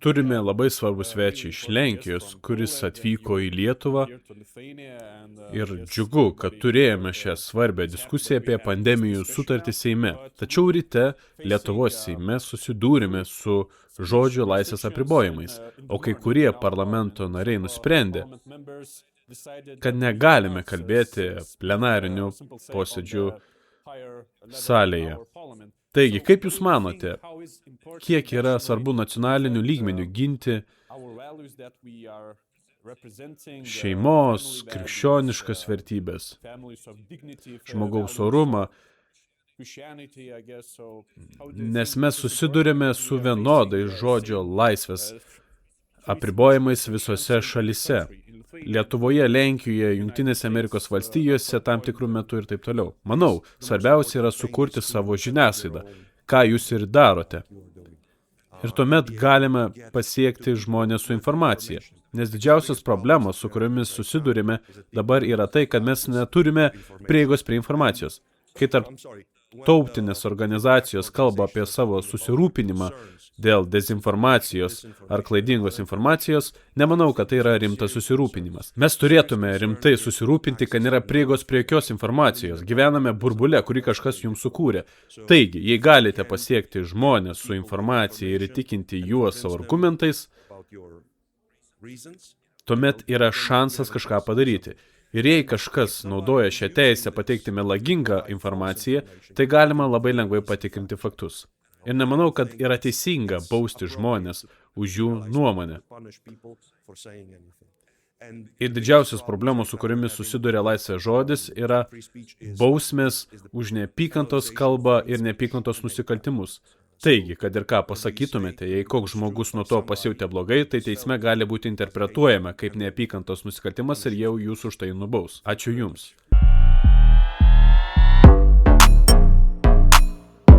Turime labai svarbų svečią iš Lenkijos, kuris atvyko į Lietuvą ir džiugu, kad turėjome šią svarbę diskusiją apie pandemijų sutartį Seime. Tačiau ryte Lietuvos Seime susidūrėme su žodžio laisvės apribojimais, o kai kurie parlamento nariai nusprendė, kad negalime kalbėti plenarinių posėdžių salėje. Taigi, kaip Jūs manote, kiek yra svarbu nacionaliniu lygmeniu ginti šeimos, krikščioniškas vertybės, žmogaus orumą, nes mes susidurėme su vienodai žodžio laisvės apribojimais visose šalise. Lietuvoje, Lenkijoje, Jungtinėse Amerikos valstijose tam tikrų metų ir taip toliau. Manau, svarbiausia yra sukurti savo žiniasklaidą, ką Jūs ir darote. Ir tuomet galime pasiekti žmonės su informacija. Nes didžiausios problemos, su kuriomis susidurime, dabar yra tai, kad mes neturime prieigos prie informacijos. Kai tautinės organizacijos kalba apie savo susirūpinimą dėl dezinformacijos ar klaidingos informacijos, nemanau, kad tai yra rimtas susirūpinimas. Mes turėtume rimtai susirūpinti, kad nėra prieigos prie jokios informacijos. Gyvename burbule, kurį kažkas jums sukūrė. Taigi, jei galite pasiekti žmonės su informacija ir įtikinti juos savo argumentais, tuomet yra šansas kažką padaryti. Ir jei kažkas naudoja šią teisę pateikti melagingą informaciją, tai galima labai lengvai patikrinti faktus. Ir nemanau, kad yra teisinga bausti žmonės už jų nuomonę. Ir didžiausios problemos, su kuriomis susiduria laisvės žodis, yra bausmės už neapykantos kalbą ir neapykantos nusikaltimus. Taigi, kad ir ką pasakytumėte, jei koks žmogus nuo to pasijautė blogai, tai teisme gali būti interpretuojama kaip neapykantos nusikaltimas ir jau jūs už tai nubaus. Ačiū Jums.